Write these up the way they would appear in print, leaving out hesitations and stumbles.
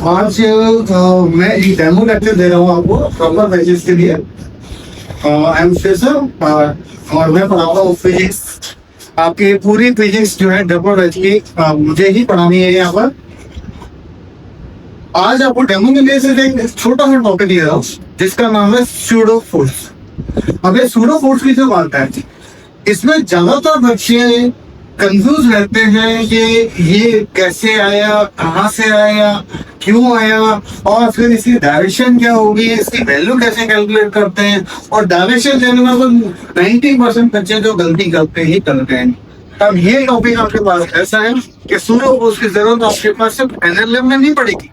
आज मैं एक डेमो लेक्चर दे रहा हूँ आपको प्रॉपर पेजेस के लिए। आई एम फ्रेशर और मैं पढ़ाऊंगा वो फिजिक्स। आपकी पूरी फिजिक्स जो है डबल बैच की मुझे ही पढ़ानी है यहाँ पर। आज आपको डेमो के लिए सिर्फ एक छोटा सा टॉपिक दे रहा हूँ जिसका नाम है सूडो फोर्स। अब ये सूडो फोर्स की जो बात है, इसमें ज्यादातर बच्चे कंफ्यूज रहते हैं कि ये कैसे आया, कहाँ से आया, क्यों आया, और फिर इसकी डायरेक्शन क्या होगी, इसकी वैल्यू कैसे कैलकुलेट करते हैं। और डायरेक्शन देने में तो 90% बच्चे जो गलती करते हैं। अब ये टॉपिक आपके पास ऐसा है कि सूडो फोर्स की जरूरत आपके पास सिर्फ एनएलएम में नहीं पड़ेगी।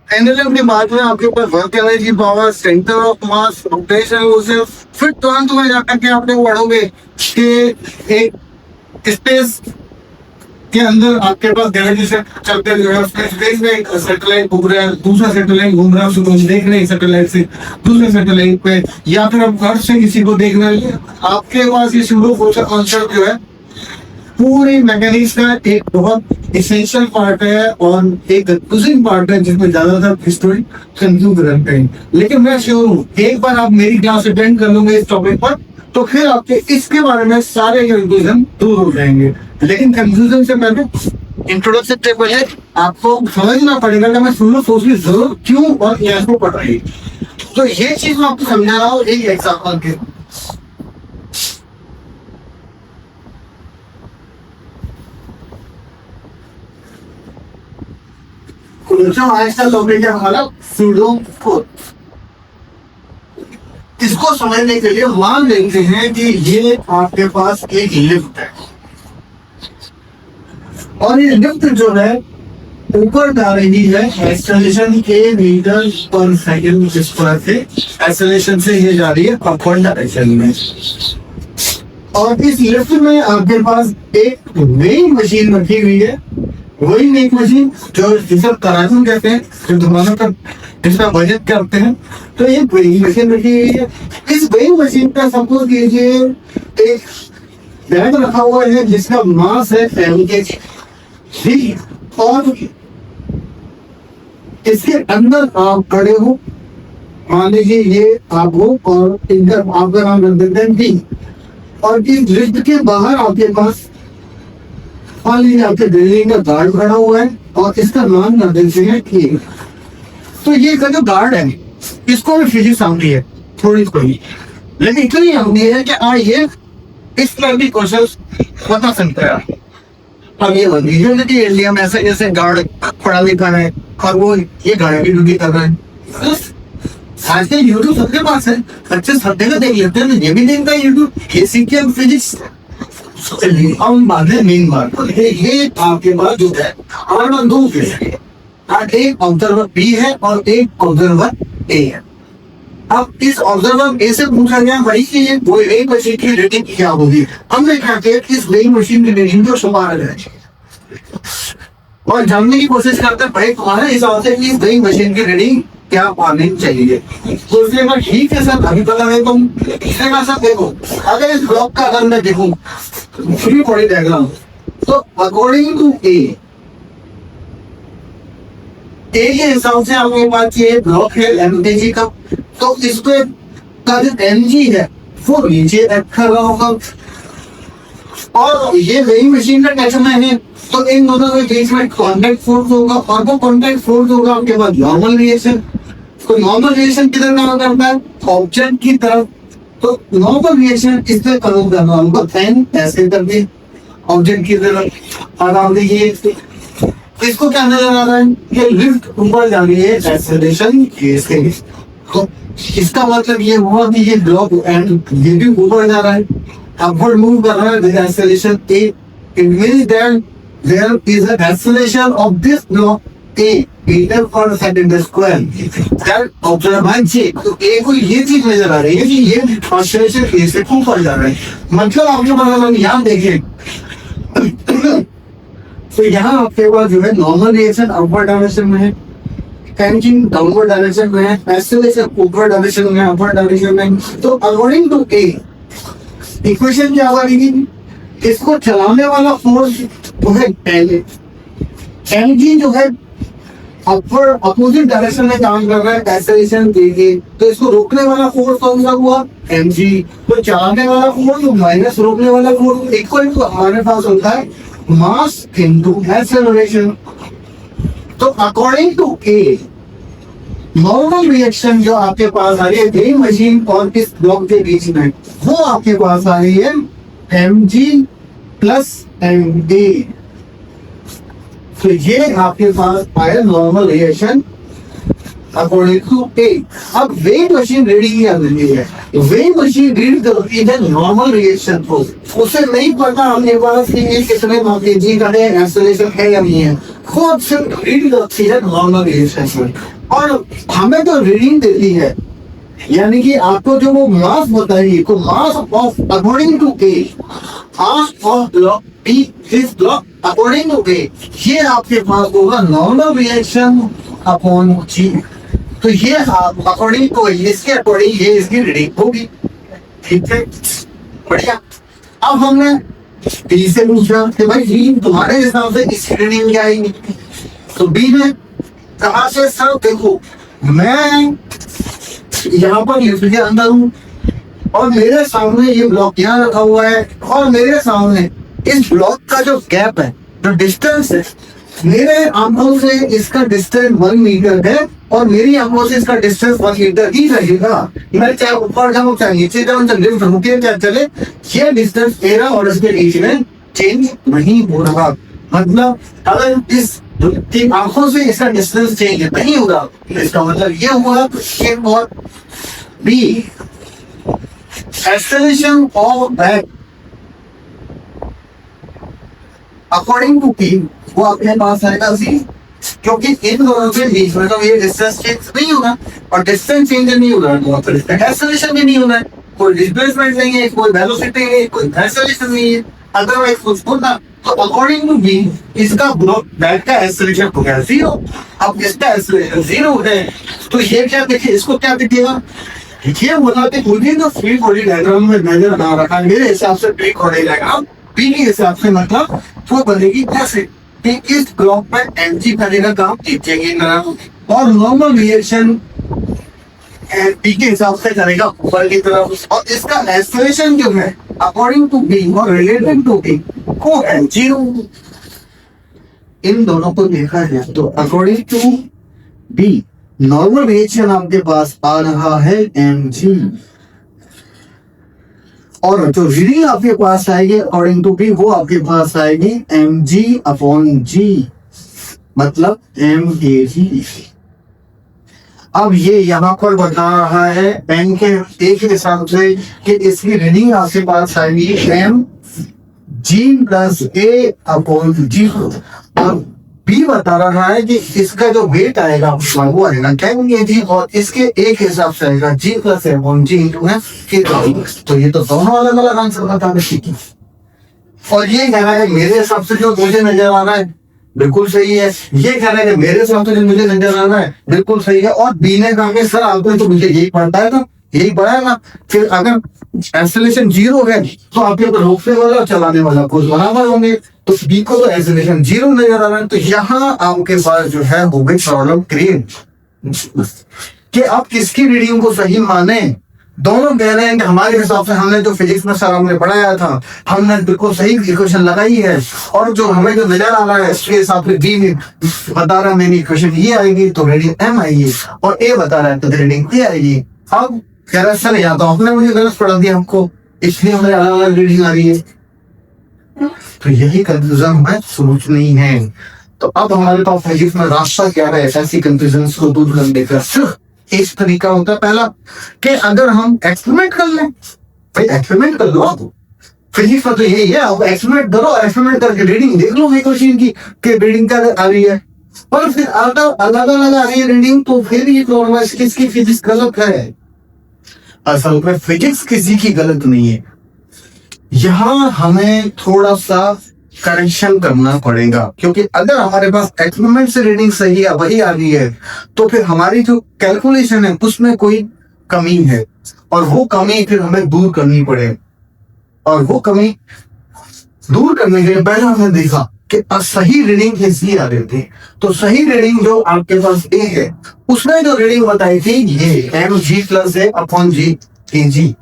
एनएलएम के बाद में आपके ऊपर work energy, power, centre of mass, rotation, उसे फिर तुरंत में जाकर के आपने पढ़ोगे कि एक स्पेस के अंदर आपके पास ग्रेविटी से चलते जो है स्पेस में एक सैटेलाइट घूम रहा है, दूसरा सैटेलाइट घूम रहा है, उसको हम देख रहे हैं सैटेलाइट से दूसरे सैटेलाइट पे, या फिर हम घर से किसी को देख रहे हैं। आपके पास ये सूडो फोर्स का कॉन्सेप्ट जो है पूरी मैकेनिक्स का एक बहुत इसेंशियल पार्ट है और एक कंफ्यूजिंग पार्ट है जिसमें ज्यादातर स्टूडेंट कंफ्यूज रहते हैं। लेकिन मैं श्योर हूँ एक बार आप मेरी क्लास अटेंड कर लोगे इस टॉपिक पर तो फिर आपके इसके बारे में सारे कंफ्यूजन दूर हो जाएंगे। लेकिन कंफ्यूजन से पहले इंट्रोडक्शन से पहले आपको समझना पड़ेगा कि मैं सूडो फोर्स की जरूरत क्यों और कैसे पड़ रही है। तो ये चीज मैं आपको समझा रहा हूँ एक एग्जाम्पल के। आज का टॉपिक है हमारा सूडो फोर्स। इसको समझने के लिए मान लेते हैं कि ये आपके पास एक लिफ्ट है और ये लिफ्ट जो है ऊपर जा रही है एक्सेलरेशन के मीटर पर सेकंड स्क्वायर से। एक्सेलरेशन से ये जा रही है अपवर्ड डायरेक्शन में। और इस लिफ्ट में आपके पास एक वेइंग मशीन रखी हुई है। वही एक मशीन जो जिसे तराजू कहते हैं, जो दोनों का जिसका वजन करते हैं। तो ये वेइंग मशीन रखी हुई है। इस वेइंग मशीन का सपोज कीजिए एक बैग रखा हुआ है जिसका मास है 10 kg और इसके अंदर आप खड़े हो। मान लीजिए ये आप हो और इनका आपका नाम कर देते हैं डी। और इस लिफ्ट के बाहर आपके पास आपके बिल्डिंग का गार्ड खड़ा हुआ है और इसका नाम कर देते हैं ए। तो ये का जो गार्ड है इसको भी फिजिक्स आती है थोड़ी थोड़ी, लेकिन इतनी आती है कि ये इस तरह की क्वेश्चन बता सकता है। अब ये लीजिए कि इंडिया में ऐसे जैसे गार्ड पढ़ा लिखा है और वो ये गार्ड की ड्यूटी कर रहा है। आजकल यूट्यूब सबके पास है, बच्चे सब जगह देख लेते हैं। ये भी देखता है यूट्यूब, ये सीखे हम फिजिक्स। हम बात है मेन बात ये आपके पास जो है हमारे दो है, एक ऑब्जर्वर बी है और एक ऑब्जर्वर ए है। अब इस ऑब्जर्वर ए से पूछा गया भाई कि ये वेइंग मशीन की रीडिंग क्या होगी। हमने कहा कि इस वेइंग मशीन की रीडिंग को शुमार है और जानने की कोशिश करते हैं भाई तुम्हारे हिसाब से इस वेइंग मशीन की रीडिंग क्या पानी चाहिए। तो उसने कहा ठीक है सर, अभी पता है तुम इसने कहा सर देखो अगर इस ब्लॉक का अगर मैं देखूं फ्री बॉडी डायग्राम तो अकॉर्डिंग टू ए के हिसाब से आपके पास ये ब्लॉक है एमजी का, तो इसको का जो एमजी है वो नीचे रखा हुआ होगा और ये वेइंग मशीन का कैसे है तो इन दोनों के बीच में कॉन्टैक्ट फोर्स होगा और वो कॉन्टैक्ट फोर्स होगा आपके पास नॉर्मल रिएक्शन। तो नॉर्मल रिएक्शन किधर काम करता है ऑब्जेक्ट की तरफ। तो नॉर्मल रिएक्शन इससे करूँ करना हमको फैन ऐसे करके ऑब्जेक्ट की तरफ आराम देखिए। इसको क्या नजर आ रहा है कि लिफ्ट ऊपर जा रही है एक्सेलरेशन के। तो इसका मतलब ये हुआ कि ये ब्लॉक एंड ये भी ऊपर जा रहा है, अपवर्ड मूव कर रहा है with acceleration A. It means that there is an acceleration of this block A meter per second square that observed J। तो ए को ये चीज नजर आ रही है कि ये एक्सेलरेशन ए से ऊपर जा रहा है। मतलब आपके पास यहाँ देखिए तो यहाँ आपके पास जो है नॉर्मल रिएक्शन अपवर्ड डायरेक्शन में है, एंजिन डाउनवर्ड डायरेक्शन में है, एक्सेलरेशन ऊपर डायरेक्शन में, अपवर्ड डायरेक्शन में। तो अकॉर्डिंग टू ए इक्वेशन क्या बनेगी, इसको चलाने वाला फोर्स जो है पहले एमजी जो है अपवर्ड अपोजिट डायरेक्शन में काम कर रहा है एक्सेलरेशन देगी, तो इसको रोकने वाला फोर्स कौन सा हुआ, mg। तो चलाने वाला फोर्स माइनस रोकने वाला फोर्स इक्वल टू हमारे पास होता है मास इनटू एक्सेलरेशन। तो according to A normal reaction जो आपके पास आ रही है वेइंग मशीन और इस ब्लॉक के बीच में, वो आपके पास आ रही है mg प्लस ma। तो ये आपके पास आया नॉर्मल रिएक्शन अकॉर्डिंग टू ए। अब वेइंग मशीन रीडिंग क्या करती है, वेइंग मशीन रीड करती है नॉर्मल रिएक्शन को। उसे नहीं पता हमने पास कि ये कितने जी का है, एक्सेलरेशन है या नहीं है, खुद से रीड करती है नॉर्मल रिएक्शन में और हमें तो रीडिंग देती है। यानी कि आपको जो वो मास बताएगी को mass of according to A, mass of block B this block according to A, ये आपके पास होगा नॉर्मल रिएक्शन अपॉन जी। तो ये आप अकॉर्डिंग टू इसके अकॉर्डिंग ये इसकी रीडिंग होगी, ठीक है, बढ़िया। अब हमने बी से पूछा कि भाई जी तुम्हारे हिसाब से इसकी रीडिंग क्या आएगी, तो बी ने कहा से सर देखो मैं यहाँ पर लिफ्ट के अंदर हूँ और मेरे सामने ये ब्लॉक यहाँ रखा हुआ है और मेरे सामने इस ब्लॉक का जो गैप है, जो डिस्टेंस है, मेरे आंखों से इसका डिस्टेंस 1 मीटर है और मेरी आंखों से इसका डिस्टेंस 1 मीटर ही रहेगा। मैं चाहे ऊपर जाऊँ चाहे नीचे जाऊँ, चाहे लिफ्ट रुके चाहे चले, ये डिस्टेंस मेरा और इसके बीच में चेंज नहीं हो रहा। मतलब अगर इस आंखों से इसका डिस्टेंस चेंज नहीं होगा, इसका मतलब ये हुआ कि और B acceleration of back according to P वो अपने पास आएगा सी, क्योंकि इन दोनों के बीच में तो ये डिस्टेंस चेंज नहीं होगा और डिस्टेंस चेंज नहीं होगा तो एक्सेलरेशन भी नहीं होना है, कोई डिस्प्लेसमेंट नहीं है, कोई वेलोसिटी नहीं है, कोई एक्सेलरेशन नहीं है, अदरवाइज कुछ होता। तो अकॉर्डिंग टू बी इसका ब्लॉक बैक का एक्सेलरेशन हो गया 0। अब इसका एक्सेलरेशन 0 है तो ये क्या देखिए, इसको क्या दिखेगा, ये बोला कि मुझे तो फ्री बॉडी डायग्राम में मैंने बना रखा है, मेरे हिसाब से फ्री बॉडी डायग्राम बी के हिसाब से मतलब वो बनेगी कैसे कि इस ब्लॉक पे एमजी करने का काम खींचेंगे और नॉर्मल रिएक्शन बी के हिसाब से करेगा ऊपर की तरफ, और इसका एक्सेलरेशन जो है अकॉर्डिंग टू बी और रिलेटेड टू बी को है 0। इन दोनों को देखा जाए तो according to B normal reaction आपके पास आ रहा है mg और जो रीडिंग आपके पास आएगी अकॉर्डिंग टू बी वो आपके पास आएगी mg अपॉन g, मतलब mag। अब ये यहाँ पर बता रहा है एम के एक हिसाब से कि इसकी रीडिंग आपके पास आएगी एम जी प्लस ए अपॉन जी, और बी बता रहा है कि इसका जो वेट आएगा वो आएगा 10 kg और इसके एक हिसाब से आएगा जी प्लस ए अपॉन जी इंटू एफ के। तो ये तो दोनों अलग अलग आंसर बता रहे, और ये कह रहा है मेरे हिसाब से जो मुझे नजर आ रहा है बिल्कुल सही है, ये कह रहा है कि मेरे हिसाब से जो मुझे नजर आ रहा है बिल्कुल सही है, और बी ने कहा कि सर आपको तो मुझे यही पढ़ता है ना, यही पढ़ा है ना। फिर अगर एक्सेलरेशन 0 है तो आपके ऊपर रोकने वाला और चलाने वाला कुछ बराबर होंगे, तो बी को तो एक्सेलरेशन 0 नजर आ रहा है। तो यहाँ आपके पास जो है वो भी प्रॉब्लम क्रिएट कि आप किसकी रीडिंग को सही माने। दोनों कह रहे हैं कि हमारे हिसाब से हमने जो फिजिक्स में सर हमने पढ़ाया था हमने बिल्कुल सही इक्वेशन लगाई है, और जो हमें जो नजर आ रहा है इसके हिसाब से बी बता रहा है मेरी इक्वेशन ये आएगी तो रीडिंग एम आएगी, और ए बता रहा है तो रीडिंग ए आएगी। अब कह रहा है सर या तो आपने मुझे गलत पढ़ा दिया हमको, इसलिए हमें अलग अलग रीडिंग आ रही है। तो यही कंफ्यूजन हमें सोचनी है। तो अब हमारे पास फिजिक्स में रास्ता क्या है ऐसी कंफ्यूजन को दूर करने का? सिर्फ एक तरीका होता है पहला कि अगर हम एक्सपेरिमेंट कर लें, भाई एक्सपेरिमेंट कर लो, फिजिक्स में तो यही है, आप एक्सपेरिमेंट करो, एक्सपेरिमेंट करके रीडिंग देख लो क्वेश्चन की कि रीडिंग क्या आ रही है, और फिर अलग अलग आ रही है रीडिंग, तो फिर ये किसकी फिजिक्स गलत है। असल में फिजिक्स किसी की गलत नहीं है, यहाँ हमें थोड़ा सा करेक्शन करना पड़ेगा, क्योंकि अगर हमारे पास एक्सपेरिमेंट से रीडिंग सही है वही आ रही है तो फिर हमारी जो कैलकुलेशन है उसमें कोई कमी है, और वो कमी फिर हमें दूर करनी पड़े। और वो कमी दूर करने के लिए पहले हमने देखा कि सही रीडिंग कैसी आ रही थी। तो सही रीडिंग जो आपके पास ए है, उसने जो रीडिंग बताई थी ये mg+a/g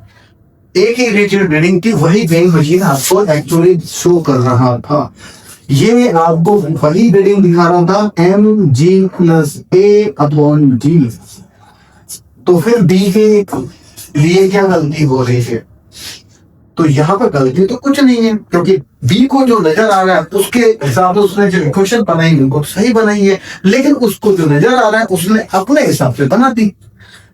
एक ही रीडिंग थी, वही वेइंग मशीन आपको एक्चुअली शो कर रहा था। ये आपको वही रीडिंग दिखा रहा था mg+a/g। तो फिर डी के लिए क्या गलती हो रही है? तो यहाँ पर गलती तो कुछ नहीं है, क्योंकि बी को जो नजर आ रहा है उसके हिसाब से उसने जो इक्वेशन बनाई उनको सही बनाई है, लेकिन उसको जो नजर आ रहा है उसने अपने हिसाब से बना दी।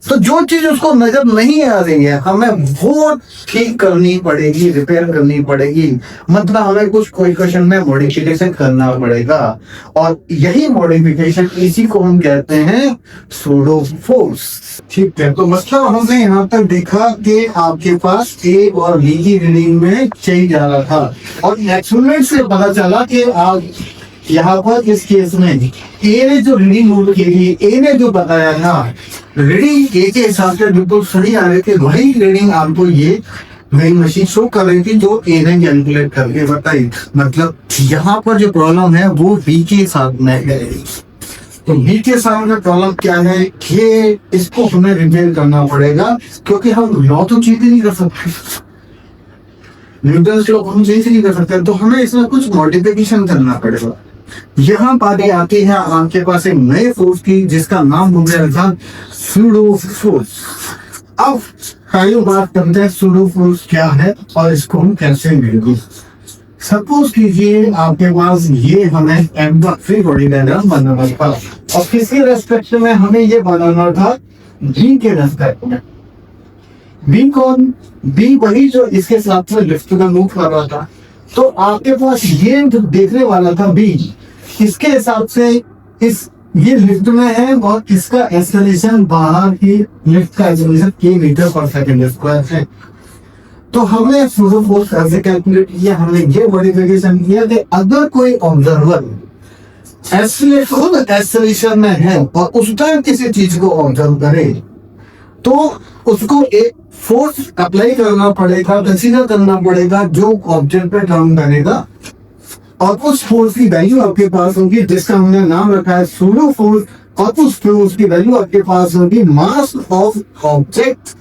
तो जो चीज उसको नजर नहीं आ रही है हमें वो ठीक करनी पड़ेगी, रिपेयर करनी पड़ेगी, मतलब हमें कुछ कोई क्वेश्चन में मॉडिफिकेशन करना पड़ेगा। और यही मॉडिफिकेशन, इसी को हम कहते हैं सूडो फोर्स। ठीक है, तो मतलब हमने यहाँ तक देखा कि आपके पास ए और बी की रीडिंग में चेंज आ रहा था, और एक्सपेरिमेंट से पता चला कि आप यहाँ पर इस केस में ए ने जो रीडिंग नोट की थी, ए ने जो बताया था रीडिंग ए के हिसाब से बिल्कुल सही आ रहे थे, वही रीडिंग आपको ये वेइंग मशीन शो कर रही थी जो ए ने कैलकुलेट करके बताई। मतलब यहाँ पर जो प्रॉब्लम है वो बी के साथ में है। तो बी के साथ में प्रॉब्लम क्या है कि इसको हमें रिपेयर करना पड़ेगा, क्योंकि हम लॉ तो चेंज नहीं कर सकते, न्यूटन लॉ हम चेंज नहीं कर सकते, तो हमें इसमें कुछ मॉडिफिकेशन करना पड़ेगा। यहाँ बातें आती है आपके पास एक नए फोर्स की, जिसका नाम हो गया था सूडो फोर्स। अब पहली बात करते हैं सूडो फोर्स क्या है और इसको हम कैसे मिलेंगे। सपोज कीजिए आपके पास ये हमें फ्री बॉडी डायग्राम बनाना था, और किसके रेस्पेक्ट में हमें ये बनाना था? बी के रेस्पेक्ट में। बी कौन? बी वही जो इसके साथ में लिफ्ट का मूव कर रहा था। तो आपके पास ये जो देखने वाला था बी, इसके हिसाब से ये लिफ्ट में है और इसका एक्सेलरेशन बाहर की लिफ्ट का एक्सेलरेशन के मीटर पर सेकंड स्क्वायर है। तो हमने सूडो फोर्स कैसे कैलकुलेट किया? हमने ये मॉडिफिकेशन किया कि अगर कोई ऑब्जर्वर एक्सेलरेशन में है और उस टाइम किसी चीज को ऑब्जर्व करे, तो उसको एक फोर्स अप्लाई करना पड़ेगा, कंसीडर करना पड़ेगा जो ऑब्जेक्ट पे काम करेगा, और उस फोर्स की वैल्यू आपके पास होगी जिसका हमने नाम रखा है सूडो फोर्स, और उस फोर्स की वैल्यू आपके पास होगी mass of object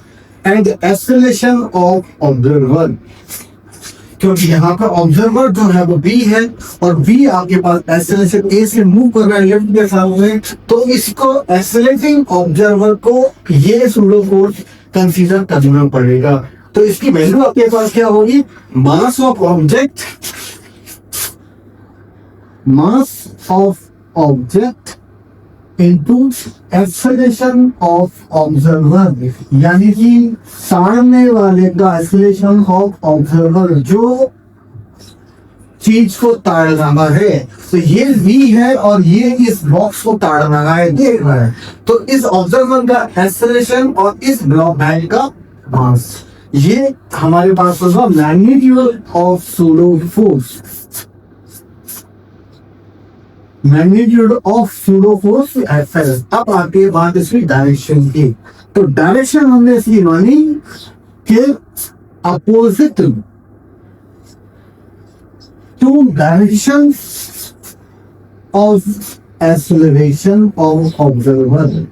and acceleration of observer. क्योंकि यहाँ का ऑब्जर्वर जो है वो बी है और बी आपके पास एक्सेलरेशन ए से मूव कर रहा है लेफ्ट के साथ में, तो इसको एक्सेलरेटिंग ऑब्जर्वर को ये सूडो फोर्स कंसीडर करना पड़ेगा। तो इसकी वैल्यू आपके पास क्या होगी? Mass of object into acceleration of observer, यानी कि सामने वाले का एक्सेलरेशन ऑफ ऑब्जर्वर जो चीज को ताड़ रहा है। तो ये V है और ये इस बॉक्स को ताड़ रहा है, देख रहा है। तो इस ऑब्जर्वर का एक्सेलरेशन और इस ब्लॉक बैंड का मास, ये हमारे पास होगा magnitude of pseudo force. Magnitude of pseudo force FL। अब आती है बात इसकी डायरेक्शन की। तो डायरेक्शन हमने इसकी मानी कि opposite to direction of acceleration of observer.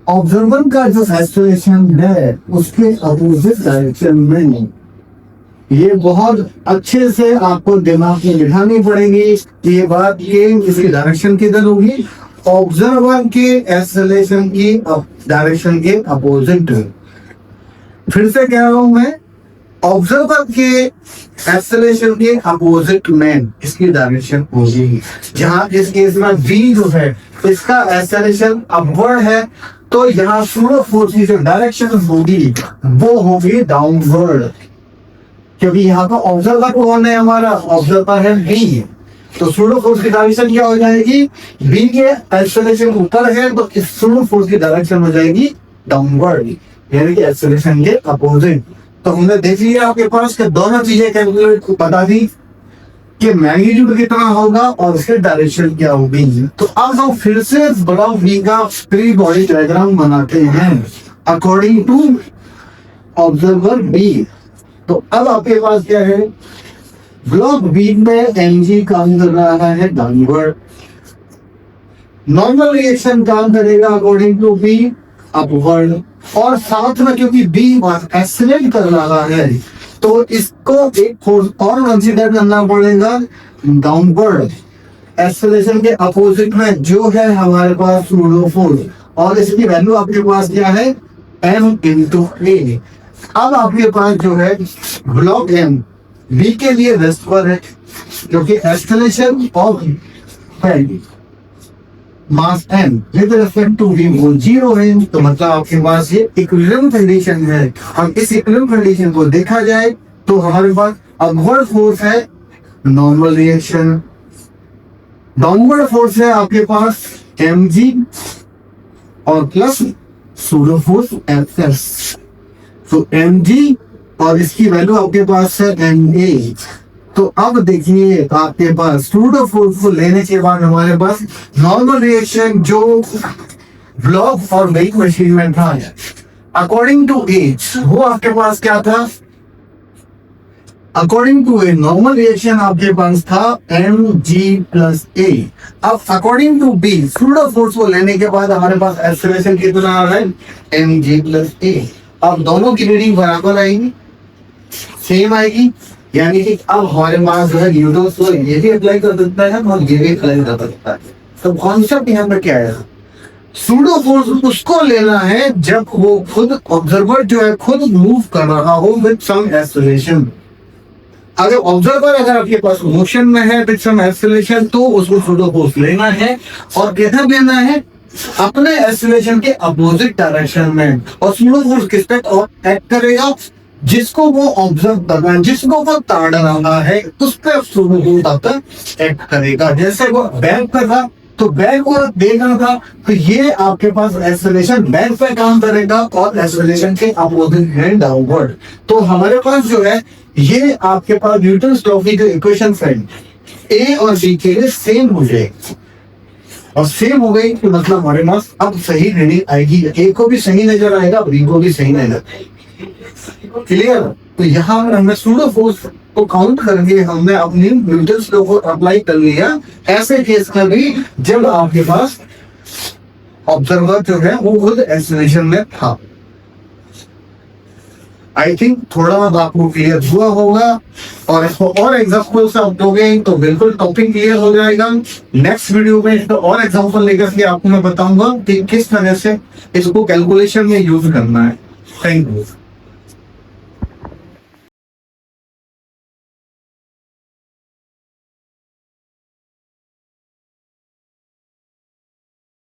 Observer का जो एक्सेलरेशन है उसके अपोजिट डायरेक्शन में। ये बहुत अच्छे से आपको दिमाग में बिठानी पड़ेगी ये बात कि इसकी डायरेक्शन किधर होगी? ऑब्जर्वर के एक्सेलरेशन की डायरेक्शन के अपोजिट। फिर से कह रहा हूं मैं, ऑब्जर्वर के एक्सेलरेशन के अपोजिट में इसकी डायरेक्शन होगी। जहां इस केस में V जो है इसका एक्सेलरेशन अपवर्ड है, तो यहाँ सूडो फोर्स की जो डायरेक्शन होगी वो होगी डाउनवर्ड, क्योंकि यहाँ का ऑब्जर्वर कौन है? हमारा ऑब्जर्वर है बी। तो सूडो फोर्स की डायरेक्शन क्या हो जाएगी? बी के एक्सेलरेशन ऊपर है तो इस सूडो फोर्स की डायरेक्शन हो जाएगी डाउनवर्ड, यानी कि एक्सेलरेशन के अपोजिट। तो हमने देख लिया आपके पास कि दोनों चीजें कैलकुलेट बता दी कि मैग्नीट्यूड कितना होगा और उसकी डायरेक्शन क्या होगी। तो अब हम फिर से ब्लॉक बी का फ्री बॉडी डायग्राम बनाते हैं अकॉर्डिंग टू ऑब्जर्वर बी। तो अब आपके पास क्या है? ब्लॉक बी में mg काम कर रहा है डाउनवर्ड, नॉर्मल रिएक्शन काम करेगा अकॉर्डिंग टू बी अपवर्ड, और साथ में क्योंकि बी एक्सीलरेट कर रहा है तो इसको एक फोर्स और कंसीडर करना पड़ेगा डाउनवर्ड, एक्सेलरेशन के अपोजिट में जो है हमारे पास सूडो फोर्स, और इसकी वैल्यू आपके पास क्या है m इंटू ए। अब आपके पास जो है ब्लॉक m बी के लिए रेस्ट पर है क्योंकि acceleration of mass m with respect to v वो 0 है, तो मतलब आपके पास ये इक्विलिब्रियम कंडीशन है। हम इस इक्विलिब्रियम कंडीशन को देखा जाए तो हमारे पास अपवर्ड फोर्स है नॉर्मल रिएक्शन, डाउनवर्ड फोर्स है आपके पास mg और प्लस सूडो फोर्स fs, तो mg और इसकी वैल्यू आपके पास है ma। तो अब देखिए आपके पास सूडो फोर्स को लेने के बाद हमारे पास नॉर्मल रिएक्शन जो ब्लॉक और वेट मशीन में था अकॉर्डिंग टू एज वो आपके पास क्या था, according to A normal reaction आपके पास था mg प्लस a। अब according to b pseudo force को लेने के बाद हमारे पास एक्सेलरेशन कितना आ रहा है mg प्लस a। अब दोनों की रीडिंग बराबर आएगी, सेम आएगी, यानी कि अब हमारे पास जो है न्यूटन तो ये भी अप्लाई कर सकता है और ये भी अप्लाई कर सकता है। तो कॉन्सेप्ट यहाँ पे क्या है, सूडो फोर्स उसको लेना है जब वो खुद ऑब्जर्वर जो है खुद मूव कर रहा हो विद सम एक्सेलरेशन। अगर ऑब्जर्वर अगर आपके पास मोशन में है विद सम एक्सेलरेशन तो उसको सूडो फोर्स लेना है, और किधर लेना है अपने एक्सेलरेशन के अपोजिट डायरेक्शन में, और सूडो फोर्स किस पे एक्ट करेगा जिसको वो ऑब्जर्व कर रहा है, जिसको वो ताड़ रहा है उस पर सूडो फोर्स आता एक्ट करेगा। जैसे वो बैक कर रहा तो बैक को देख रहा था तो ये आपके पास एक्सेलरेशन बैक पे काम करेगा और एक्सेलरेशन के अपोजिट है डाउनवर्ड। तो हमारे पास जो है ये आपके पास न्यूटन लॉ की जो इक्वेशन है ए और बी के लिए सेम हो जाएगी, और सेम हो गई तो मतलब हमारे पास अब सही रीडिंग आएगी, ए को भी सही नजर आएगा बी को भी सही नजर आएगी। क्लियर? तो यहाँ हमने सूडो फोर्स को काउंट करके हमने अपनी न्यूटन लॉ को अप्लाई कर लिया ऐसे केस में भी जब आपके पास ऑब्जर्वर जो है वो खुद एक्सेलरेशन में था। आई थिंक थोड़ा आपको क्लियर हुआ होगा, और इसको और एग्जाम्पल से आप दोगे तो बिल्कुल टॉपिक क्लियर हो जाएगा। नेक्स्ट वीडियो में इसको और एग्जाम्पल लेकर के आपको मैं बताऊंगा कि किस तरह से इसको कैलकुलेशन में यूज करना है। Thank you.